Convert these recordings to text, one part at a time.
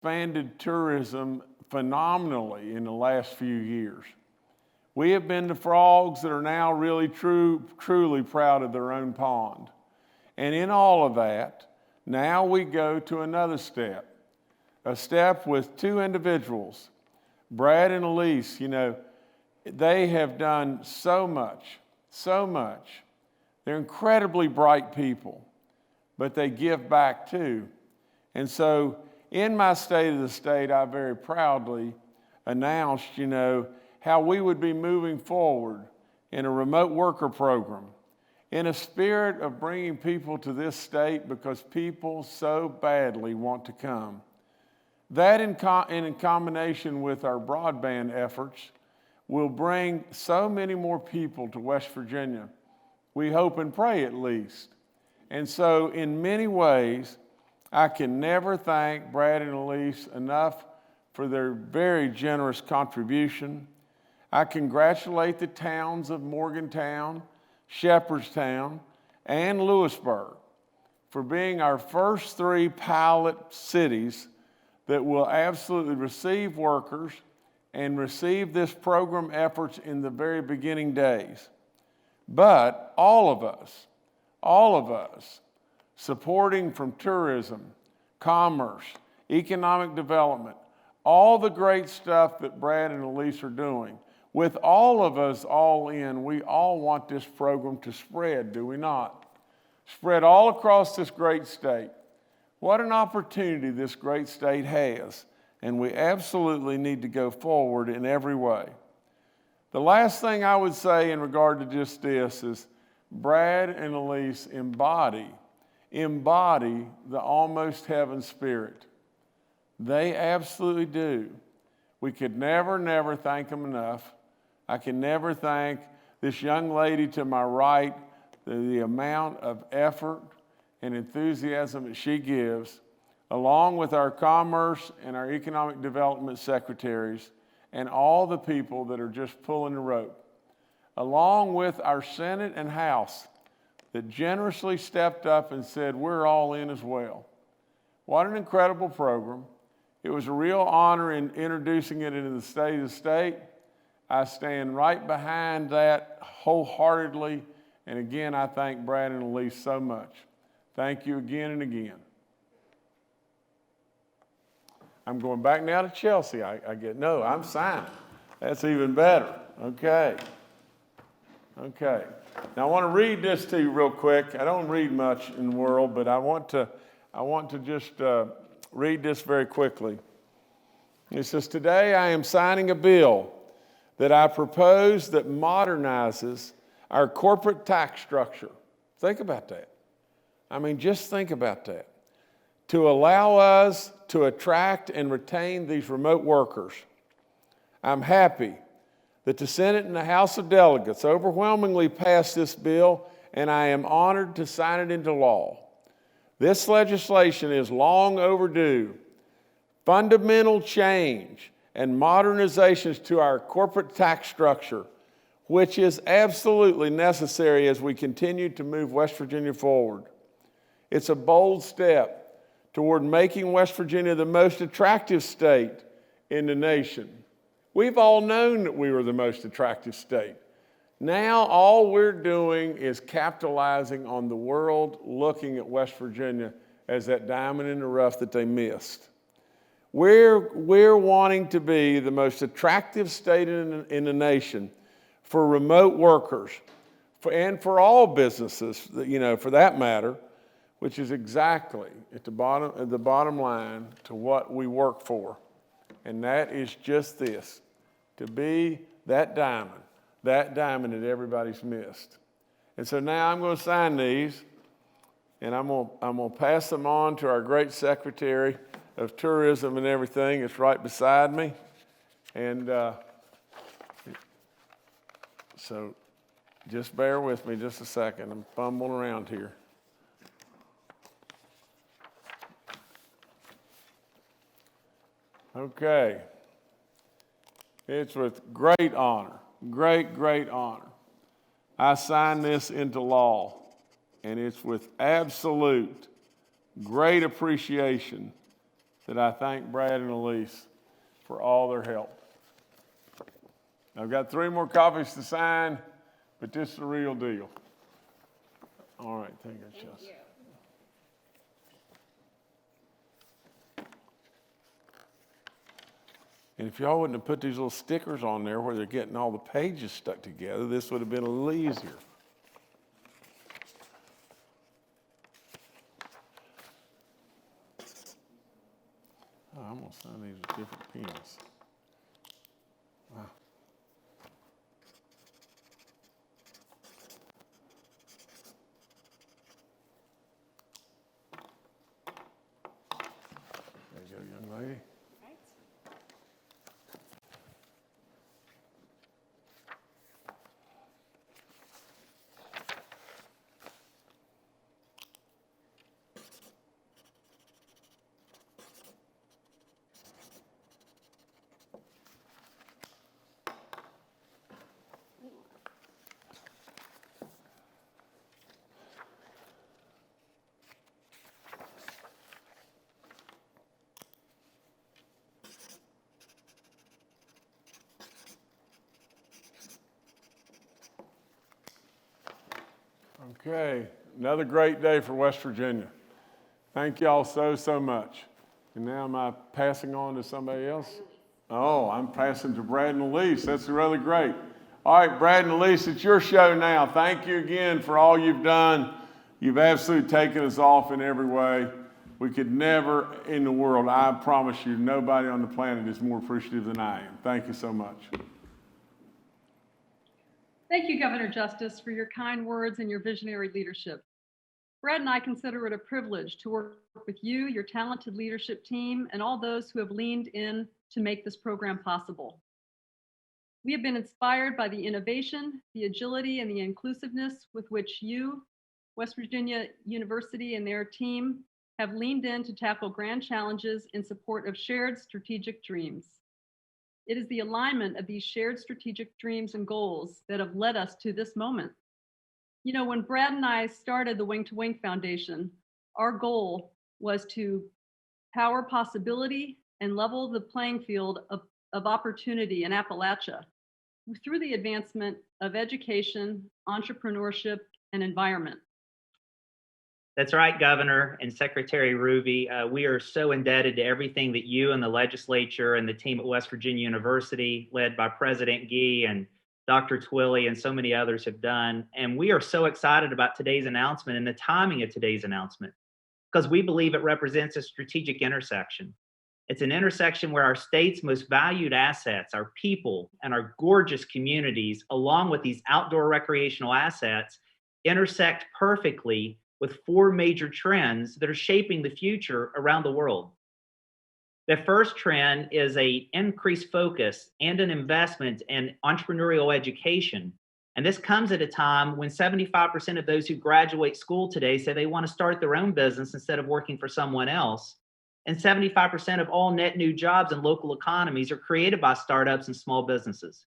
expanded tourism phenomenally in the last few years. We have been the frogs that are now really truly proud of their own pond. And in all of that, now we go to another step, a step with two individuals, Brad and Alys. They have done so much. They're incredibly bright people, but they give back too. And so in my State of the State, I very proudly announced, how we would be moving forward in a remote worker program in a spirit of bringing people to this state because people so badly want to come. That in combination with our broadband efforts will bring so many more people to West Virginia. We hope and pray at least. And so in many ways, I can never thank Brad and Alys enough for their very generous contribution. I congratulate the towns of Morgantown, Shepherdstown, and Lewisburg for being our first three pilot cities that will absolutely receive workers and receive this program efforts in the very beginning days. But all of us, supporting from tourism, commerce, economic development, all the great stuff that Brad and Alys are doing, with all of us all in, we all want this program to spread, do we not? Spread all across this great state. What an opportunity this great state has, and we absolutely need to go forward in every way. The last thing I would say in regard to just this is Brad and Alys embody the almost heaven spirit. They absolutely do. We could never thank them enough. I can never thank this young lady to my right, the amount of effort and enthusiasm that she gives, along with our commerce and our economic development secretaries and all the people that are just pulling the rope, along with our Senate and House that generously stepped up and said, we're all in as well. What an incredible program. It was a real honor in introducing it into the State of the State. I stand right behind that wholeheartedly. And again, I thank Brad and Alys so much. Thank you again and again. I'm going back now to Chelsea. I'm signing. That's even better. Okay. Now I want to read this to you real quick. I don't read much in the world, but I want to just read this very quickly. It says, today I am signing a bill that I propose that modernizes our corporate tax structure. Think about that. Just think about that. To allow us to attract and retain these remote workers. I'm happy that the Senate and the House of Delegates overwhelmingly passed this bill, and I am honored to sign it into law. This legislation is long overdue. Fundamental change and modernizations to our corporate tax structure, which is absolutely necessary as we continue to move West Virginia forward. It's a bold step toward making West Virginia the most attractive state in the nation. We've all known that we were the most attractive state. Now all we're doing is capitalizing on the world looking at West Virginia as that diamond in the rough that they missed. We're wanting to be the most attractive state in the nation for remote workers and for all businesses, for that matter, which is exactly at the bottom line to what we work for. And that is just this, to be that diamond that everybody's missed. And so now I'm going to sign these, and I'm going to pass them on to our great Secretary of Tourism and everything. It's right beside me. And so just bear with me just a second. I'm fumbling around here. Okay. It's with great honor, great honor. I sign this into law, and it's with absolute great appreciation that I thank Brad and Alys for all their help. I've got 3 more copies to sign, but this is the real deal. All right, thank you, Chelsea. And if y'all wouldn't have put these little stickers on there where they're getting all the pages stuck together, this would have been a little easier. Oh, I'm going to sign these with different pens. Wow. There you go, young lady. Okay, another great day for West Virginia. Thank y'all so much. And now am I passing on to somebody else? Oh, I'm passing to Brad and Alys. That's really great. All right, Brad and Alys, it's your show now. Thank you again for all you've done. You've absolutely taken us off in every way. We could never in the world, I promise you, nobody on the planet is more appreciative than I am. Thank you so much. Thank you, Governor Justice, for your kind words and your visionary leadership. Brad and I consider it a privilege to work with you, your talented leadership team, and all those who have leaned in to make this program possible. We have been inspired by the innovation, the agility, and the inclusiveness with which you, West Virginia University and their team, have leaned in to tackle grand challenges in support of shared strategic dreams. It is the alignment of these shared strategic dreams and goals that have led us to this moment. You know, when Brad and I started the Wing to Wing Foundation, our goal was to power possibility and level the playing field of opportunity in Appalachia through the advancement of education, entrepreneurship, and environment. That's right, Governor and Secretary Ruby. We are so indebted to everything that you and the legislature and the team at West Virginia University, led by President Gee and Dr. Twilley and so many others, have done. And we are so excited about today's announcement and the timing of today's announcement, because we believe it represents a strategic intersection. It's an intersection where our state's most valued assets, our people and our gorgeous communities, along with these outdoor recreational assets, intersect perfectly with 4 major trends that are shaping the future around the world. The first trend is an increased focus and an investment in entrepreneurial education. And this comes at a time when 75% of those who graduate school today say they want to start their own business instead of working for someone else. And 75% of all net new jobs in local economies are created by startups and small businesses.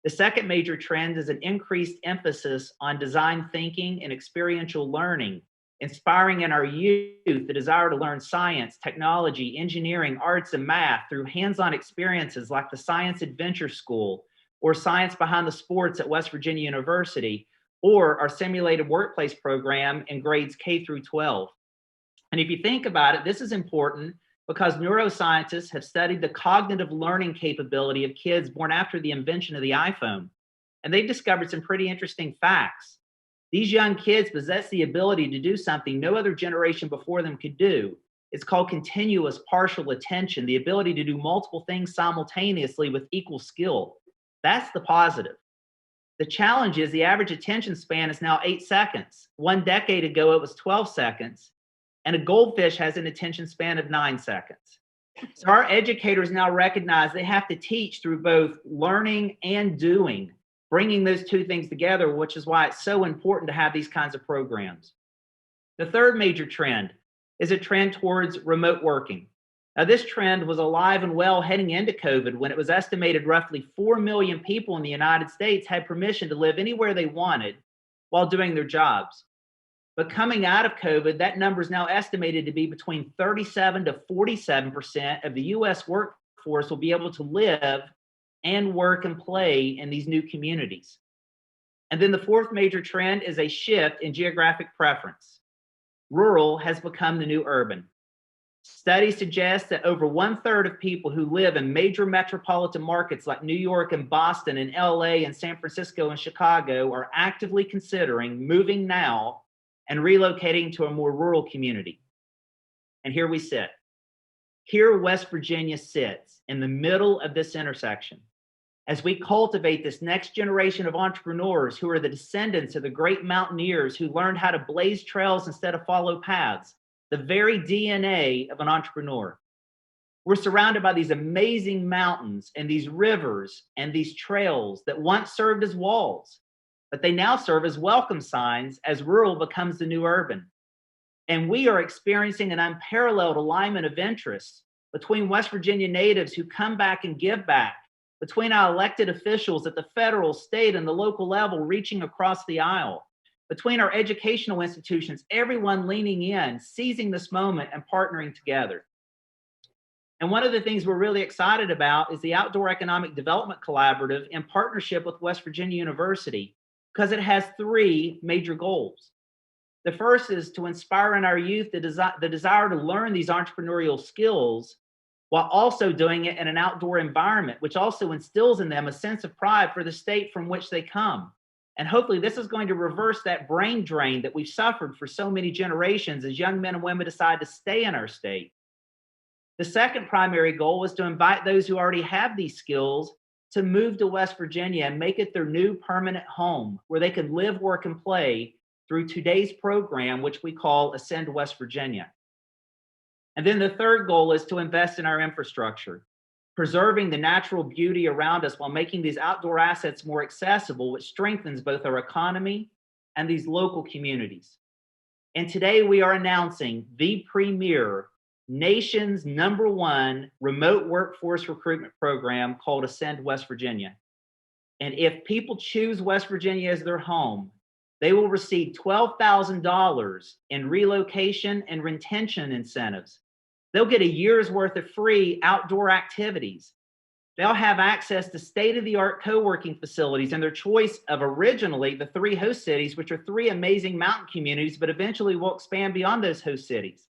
The second major trend is an increased emphasis on design thinking and experiential learning, inspiring in our youth the desire to learn science, technology, engineering, arts, and math through hands-on experiences like the Science Adventure School or Science Behind the Sports at West Virginia University, or our simulated workplace program in grades K through 12. And if you think about it, this is important because neuroscientists have studied the cognitive learning capability of kids born after the invention of the iPhone. And they've discovered some pretty interesting facts. These young kids possess the ability to do something no other generation before them could do. It's called continuous partial attention, the ability to do multiple things simultaneously with equal skill. That's the positive. The challenge is the average attention span is now 8 seconds. 1 decade ago, it was 12 seconds. And a goldfish has an attention span of 9 seconds. So our educators now recognize they have to teach through both learning and doing, bringing those 2 things together, which is why it's so important to have these kinds of programs. The third major trend is a trend towards remote working. Now, this trend was alive and well heading into COVID, when it was estimated roughly 4 million people in the United States had permission to live anywhere they wanted while doing their jobs. But coming out of COVID, that number is now estimated to be between 37 to 47% of the US workforce will be able to live and work and play in these new communities. And then the fourth major trend is a shift in geographic preference. Rural has become the new urban. Studies suggest that over 1/3 of people who live in major metropolitan markets like New York and Boston and LA and San Francisco and Chicago are actively considering moving now and relocating to a more rural community. And here we sit. Here West Virginia sits in the middle of this intersection. As we cultivate this next generation of entrepreneurs who are the descendants of the great mountaineers who learned how to blaze trails instead of follow paths, the very DNA of an entrepreneur. We're surrounded by these amazing mountains and these rivers and these trails that once served as walls, but they now serve as welcome signs as rural becomes the new urban. And we are experiencing an unparalleled alignment of interests between West Virginia natives who come back and give back, between our elected officials at the federal, state, and the local level reaching across the aisle, between our educational institutions, everyone leaning in, seizing this moment and partnering together. And one of the things we're really excited about is the Outdoor Economic Development Collaborative in partnership with West Virginia University, because it has three major goals. The first is to inspire in our youth the desire to learn these entrepreneurial skills while also doing it in an outdoor environment, which also instills in them a sense of pride for the state from which they come. And hopefully this is going to reverse that brain drain that we've suffered for so many generations as young men and women decide to stay in our state. The second primary goal is to invite those who already have these skills to move to West Virginia and make it their new permanent home where they can live, work, and play through today's program, which we call Ascend West Virginia. And then the third goal is to invest in our infrastructure, preserving the natural beauty around us while making these outdoor assets more accessible, which strengthens both our economy and these local communities. And today we are announcing the premier, nation's #1 remote workforce recruitment program called Ascend West Virginia. And if people choose West Virginia as their home, they will receive $12,000 in relocation and retention incentives. They'll get a year's worth of free outdoor activities. They'll have access to state-of-the-art co-working facilities and their choice of originally the 3 host cities, which are 3 amazing mountain communities, but eventually will expand beyond those host cities.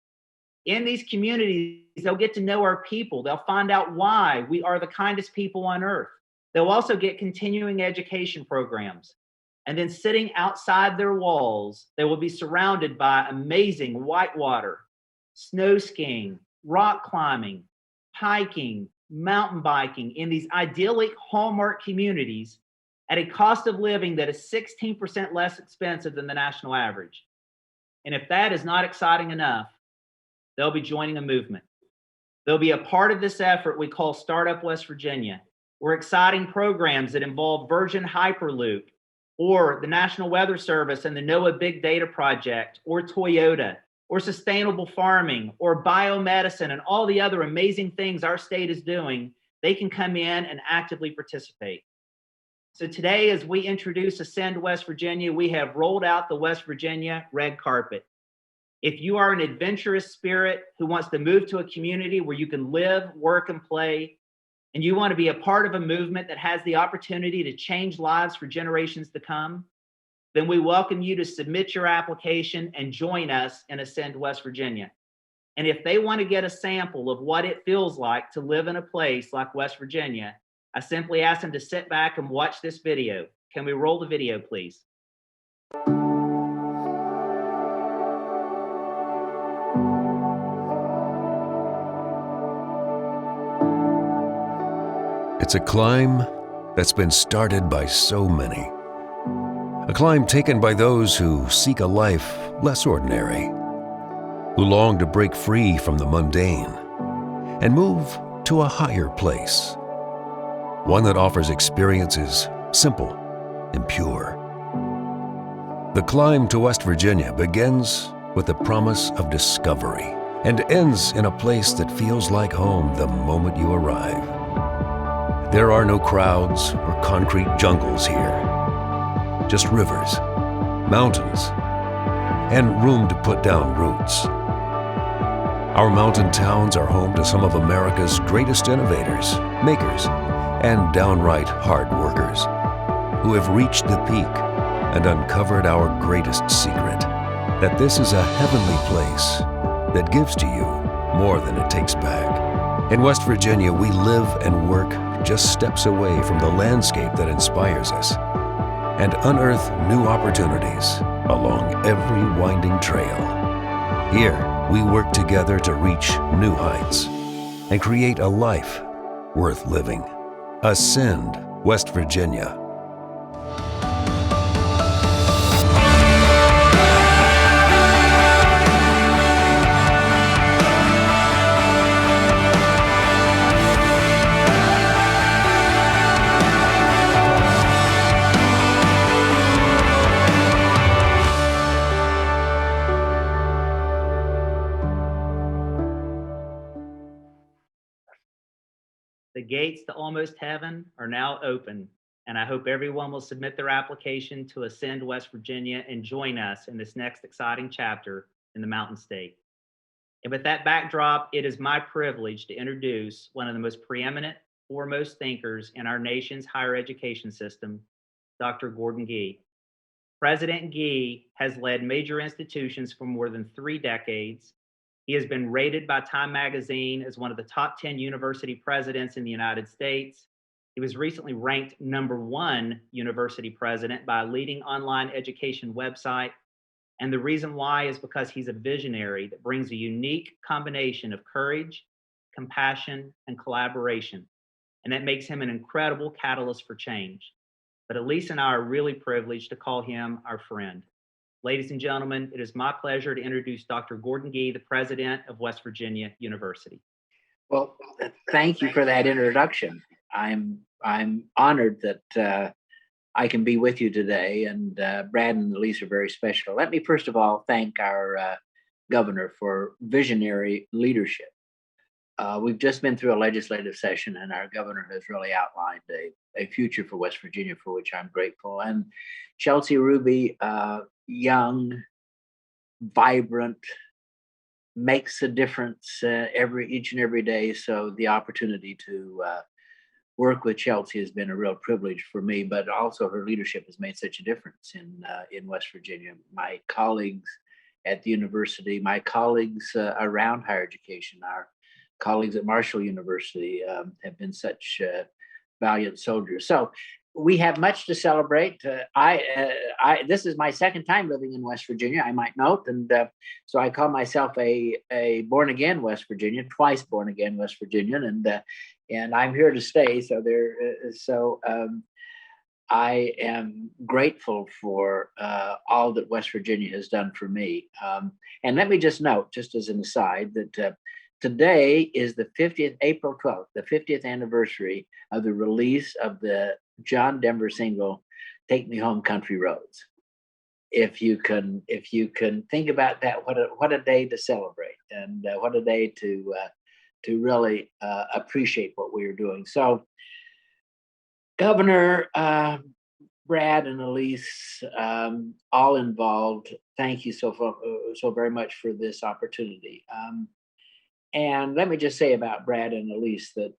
In these communities, they'll get to know our people. They'll find out why we are the kindest people on earth. They'll also get continuing education programs. And then sitting outside their walls, they will be surrounded by amazing whitewater, snow skiing, rock climbing, hiking, mountain biking in these idyllic hallmark communities at a cost of living that is 16% less expensive than the national average. And if that is not exciting enough, they'll be joining a movement. They'll be a part of this effort we call Startup West Virginia. We're exciting programs that involve Virgin Hyperloop, or the National Weather Service and the NOAA Big Data Project, or Toyota, or sustainable farming, or biomedicine, and all the other amazing things our state is doing. They can come in and actively participate. So today, as we introduce Ascend West Virginia, we have rolled out the West Virginia red carpet. If you are an adventurous spirit who wants to move to a community where you can live, work, and play, and you want to be a part of a movement that has the opportunity to change lives for generations to come, then we welcome you to submit your application and join us in Ascend West Virginia. And if they want to get a sample of what it feels like to live in a place like West Virginia, I simply ask them to sit back and watch this video. Can we roll the video, please? It's a climb that's been started by so many. A climb taken by those who seek a life less ordinary, who long to break free from the mundane and move to a higher place, one that offers experiences simple and pure. The climb to West Virginia begins with the promise of discovery and ends in a place that feels like home the moment you arrive. There are no crowds or concrete jungles here, just rivers, mountains, and room to put down roots. Our mountain towns are home to some of America's greatest innovators, makers, and downright hard workers who have reached the peak and uncovered our greatest secret, that this is a heavenly place that gives to you more than it takes back. In West Virginia, we live and work just steps away from the landscape that inspires us and unearth new opportunities along every winding trail. Here, we work together to reach new heights and create a life worth living. Ascend West Virginia. The gates to almost heaven are now open, and I hope everyone will submit their application to Ascend West Virginia and join us in this next exciting chapter in the Mountain State. And with that backdrop, it is my privilege to introduce one of the most preeminent, foremost thinkers in our nation's higher education system, Dr. Gordon Gee. President Gee has led major institutions for more than 3 decades. He has been rated by Time Magazine as one of the top 10 university presidents in the United States. He was recently ranked #1 university president by a leading online education website. And the reason why is because he's a visionary that brings a unique combination of courage, compassion, and collaboration. And that makes him an incredible catalyst for change. But Alys and I are really privileged to call him our friend. Ladies and gentlemen, it is my pleasure to introduce Dr. Gordon Gee, the president of West Virginia University. Well, thank you for that introduction. I'm honored that I can be with you today, and Brad and Alys are very special. Let me first of all thank our governor for visionary leadership. We've just been through a legislative session, and our governor has really outlined a future for West Virginia, for which I'm grateful. And Chelsea Ruby, young, vibrant, makes a difference each and every day. So the opportunity to work with Chelsea has been a real privilege for me, but also her leadership has made such a difference in West Virginia. My colleagues at the university, my colleagues around higher education, our colleagues at Marshall University have been such valiant soldiers. So we have much to celebrate. This is my second time living in West Virginia, I might note, and so I call myself a born again West Virginian, twice born again West Virginian, and I'm here to stay. So I am grateful for all that West Virginia has done for me. And let me just note, just as an aside, that today is the 50th, April 12th, the 50th anniversary of the release of the John Denver single, "Take Me Home, Country Roads." If you can think about that, what a day to celebrate, and what a day to really appreciate what we are doing. So, Governor Brad and Alys, all involved, thank you so very much for this opportunity. And let me just say about Brad and Alys that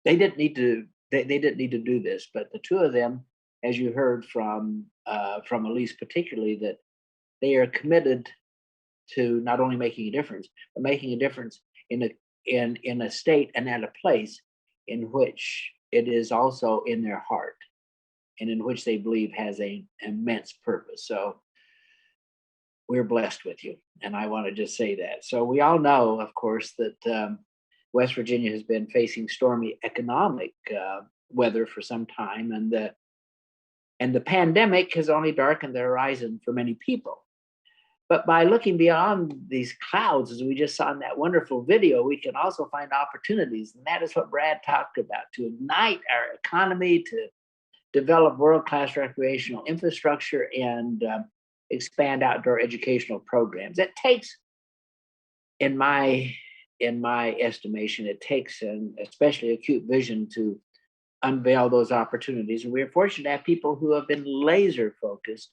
they didn't need to. They didn't need to do this, but the two of them, as you heard from Alys particularly, that they are committed to not only making a difference, but making a difference in a state and at a place in which it is also in their heart, and in which they believe has an immense purpose. So we're blessed with you, and I want to just say that. So we all know, of course, that West Virginia has been facing stormy economic weather for some time, and the pandemic has only darkened the horizon for many people. But by looking beyond these clouds, as we just saw in that wonderful video, we can also find opportunities, and that is what Brad talked about: to ignite our economy, to develop world-class recreational infrastructure, and expand outdoor educational programs. It takes, in my estimation, it takes an especially acute vision to unveil those opportunities. And we are fortunate to have people who have been laser focused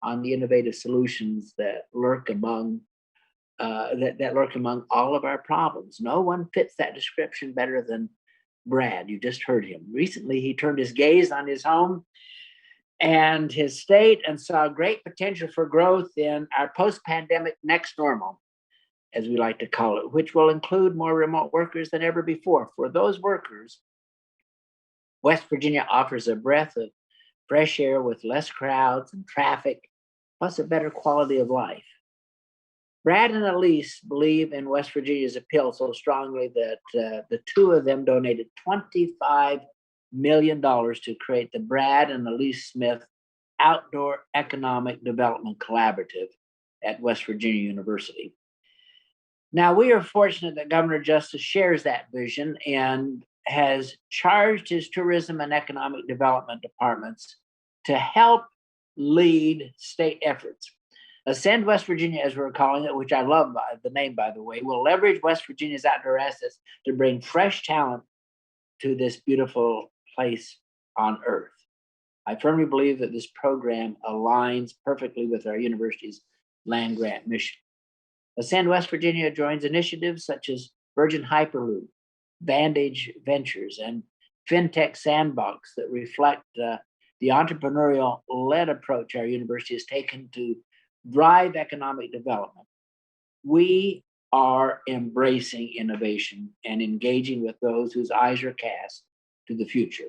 on the innovative solutions that lurk among that lurk among all of our problems. No one fits that description better than Brad. You just heard him. Recently, he turned his gaze on his home and his state and saw great potential for growth in our post-pandemic next normal, as we like to call it, which will include more remote workers than ever before. For those workers, West Virginia offers a breath of fresh air with less crowds and traffic, plus a better quality of life. Brad and Alys believe in West Virginia's appeal so strongly that the two of them donated $25 million to create the Brad and Alys Smith Outdoor Economic Development Collaborative at West Virginia University. Now, we are fortunate that Governor Justice shares that vision and has charged his tourism and economic development departments to help lead state efforts. Ascend West Virginia, as we're calling it, which I love the name, by the way, will leverage West Virginia's outdoor assets to bring fresh talent to this beautiful place on earth. I firmly believe that this program aligns perfectly with our university's land grant mission. Ascend West Virginia joins initiatives such as Virgin Hyperloop, Vantage Ventures, and FinTech Sandbox that reflect the entrepreneurial-led approach our university has taken to drive economic development. We are embracing innovation and engaging with those whose eyes are cast to the future.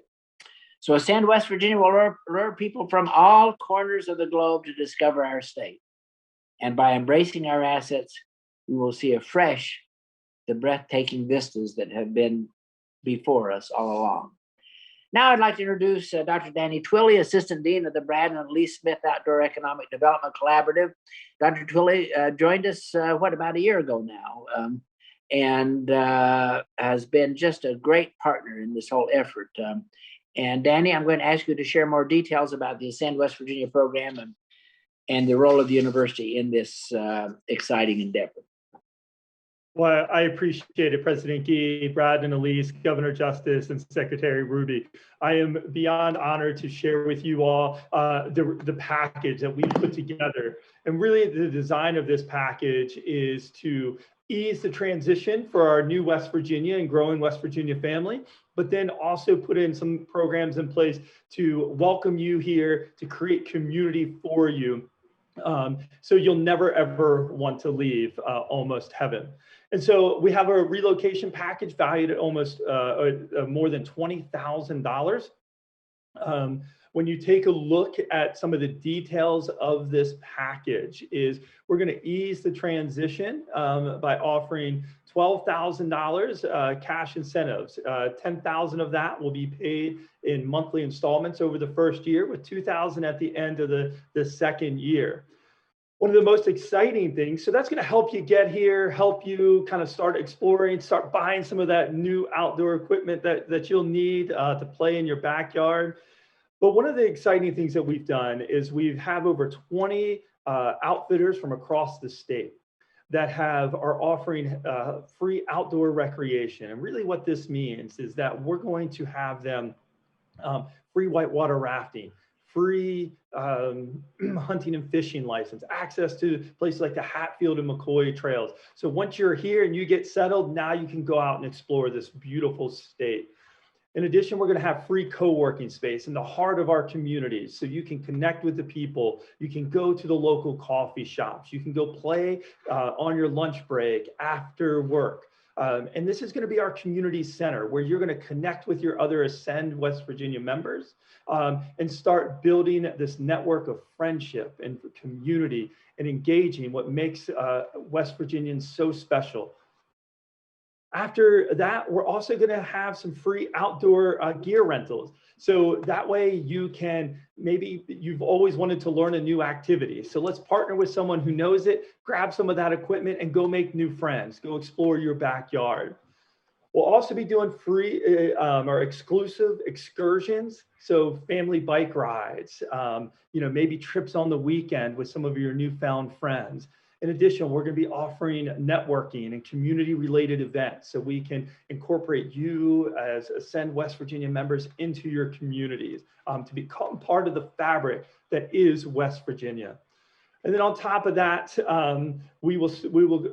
So Ascend West Virginia will lure people from all corners of the globe to discover our state. And by embracing our assets, we will see afresh the breathtaking vistas that have been before us all along. Now I'd like to introduce Dr. Danny Twilley, Assistant Dean of the Brad and Alys Smith Outdoor Economic Development Collaborative. Dr. Twilley joined us, about a year ago now, and has been just a great partner in this whole effort. And Danny, I'm going to ask you to share more details about the Ascend West Virginia program and the role of the university in this exciting endeavor. Well, I appreciate it, President Gee, Brad and Alys, Governor Justice, and Secretary Ruby. I am beyond honored to share with you all the package that we put together. And really, the design of this package is to ease the transition for our new West Virginia and growing West Virginia family, but then also put in some programs in place to welcome you here, to create community for you. So you'll never, ever want to leave Almost Heaven. And so we have a relocation package valued at almost more than $20,000. When you take a look at some of the details of this package, we're going to ease the transition by offering $12,000 cash incentives. $10,000 of that will be paid in monthly installments over the first year, with $2,000 at the end of the second year. One of the most exciting things, so that's going to help you get here, help you kind of start exploring, start buying some of that new outdoor equipment that you'll need to play in your backyard. But one of the exciting things that we've done is we have over 20 outfitters from across the state that are offering free outdoor recreation. And really what this means is that we're going to have them free whitewater rafting, free hunting and fishing license, access to places like the Hatfield and McCoy trails. So once you're here and you get settled, now you can go out and explore this beautiful state. In addition, we're going to have free co-working space in the heart of our communities, so you can connect with the people. You can go to the local coffee shops. You can go play on your lunch break after work. And this is going to be our community center, where you're going to connect with your other Ascend West Virginia members and start building this network of friendship and community and engaging, what makes West Virginians so special. After that, we're also going to have some free outdoor gear rentals. So that way you can, maybe you've always wanted to learn a new activity. So let's partner with someone who knows it, grab some of that equipment and go make new friends, go explore your backyard. We'll also be doing free or exclusive excursions. So family bike rides, maybe trips on the weekend with some of your newfound friends. In addition, we're going to be offering networking and community-related events so we can incorporate you as Ascend West Virginia members into your communities to become part of the fabric that is West Virginia. And then on top of that, we will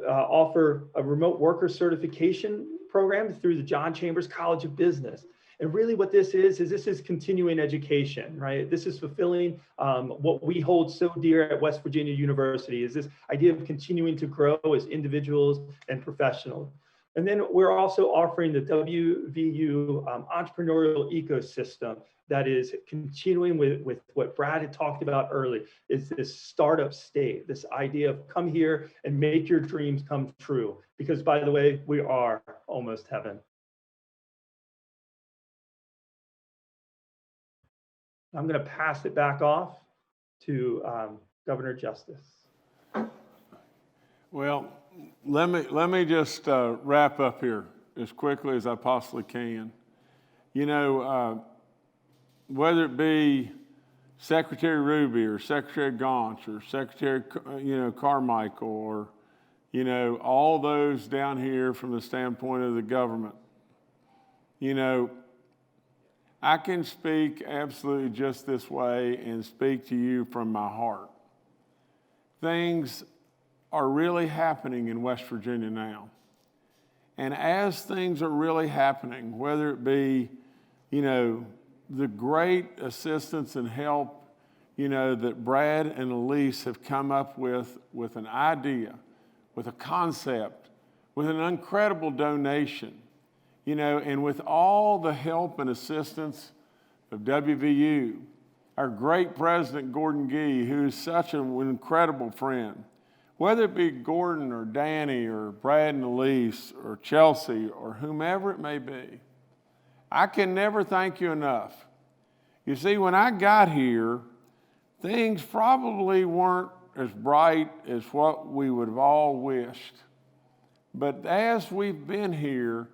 offer a remote worker certification program through the John Chambers College of Business. And really what this is continuing education, right? This is fulfilling what we hold so dear at West Virginia University, is this idea of continuing to grow as individuals and professionals. And then we're also offering the WVU entrepreneurial ecosystem that is continuing with what Brad had talked about early, is this startup state, this idea of come here and make your dreams come true. Because by the way, we are almost heaven. I'm going to pass it back off to Governor Justice. Well, let me just wrap up here as quickly as I possibly can. You know, whether it be Secretary Ruby or Secretary Gaunch or Secretary, Carmichael, or, all those down here from the standpoint of the government, I can speak absolutely just this way and speak to you from my heart. Things are really happening in West Virginia now. And as things are really happening, whether it be, the great assistance and help, that Brad and Alys have come up with an idea, with a concept, with an incredible donation, and with all the help and assistance of WVU, our great president, Gordon Gee, who is such an incredible friend, whether it be Gordon or Danny or Brad and Alys or Chelsea or whomever it may be, I can never thank you enough. You see, when I got here, things probably weren't as bright as what we would have all wished. But as we've been here,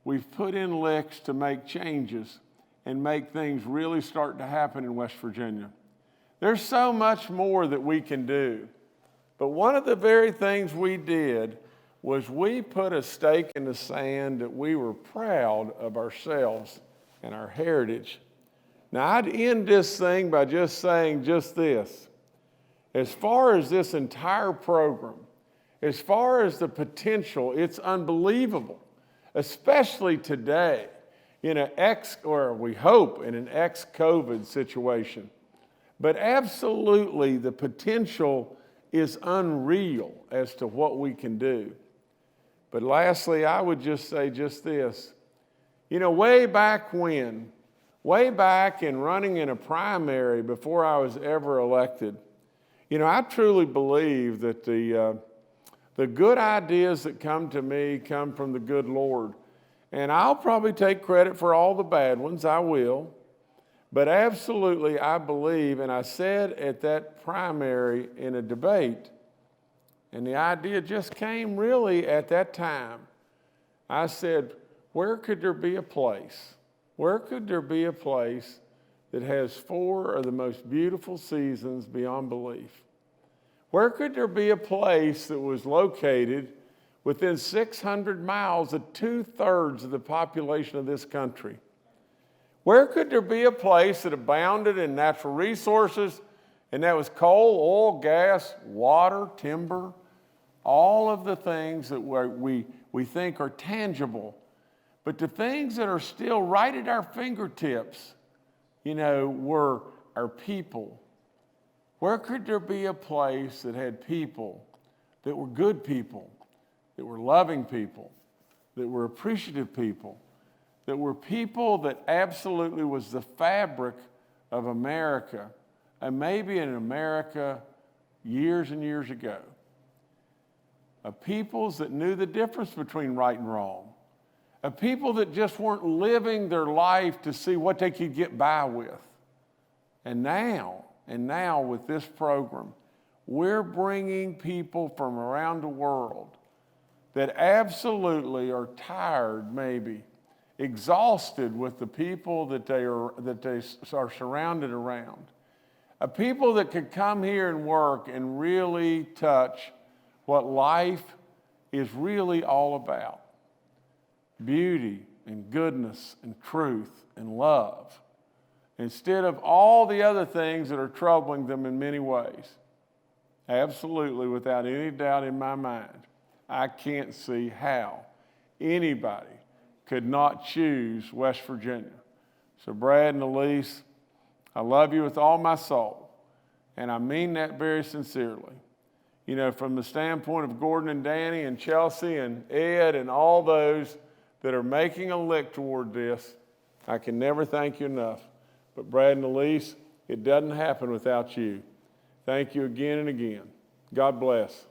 we've put in licks to make changes and make things really start to happen in West Virginia. There's so much more that we can do. But one of the very things we did was we put a stake in the sand that we were proud of ourselves and our heritage. Now, I'd end this thing by just saying just this. As far as this entire program, as far as the potential, it's unbelievable, especially today in we hope in an ex-COVID situation. But absolutely, the potential is unreal as to what we can do. But lastly, I would just say just this. Way back in running in a primary before I was ever elected, I truly believe that the good ideas that come to me come from the good Lord. And I'll probably take credit for all the bad ones, I will. But absolutely, I believe, and I said at that primary in a debate, and the idea just came really at that time. I said, where could there be a place? Where could there be a place that has 4 of the most beautiful seasons beyond belief? Where could there be a place that was located within 600 miles of 2/3 of the population of this country? Where could there be a place that abounded in natural resources, and that was coal, oil, gas, water, timber, all of the things that we think are tangible, but the things that are still right at our fingertips, were our people. Where could there be a place that had people that were good people, that were loving people, that were appreciative people, that were people that absolutely was the fabric of America, and maybe in America years and years ago, of peoples that knew the difference between right and wrong, of people that just weren't living their life to see what they could get by with. And now with this program, we're bringing people from around the world that absolutely are tired, maybe, exhausted with the people that they are surrounded around. A people that could come here and work and really touch what life is really all about. Beauty and goodness and truth and love, instead of all the other things that are troubling them in many ways. absolutely without any doubt in my mind, I can't see how anybody could not choose West Virginia. So Brad and Alys, I love you with all my soul, and I mean that very sincerely. You know, from the standpoint of Gordon and Danny and Chelsea and Ed and all those that are making a lick toward this, I can never thank you enough. But Brad and Alys, it doesn't happen without you. Thank you again and again. God bless.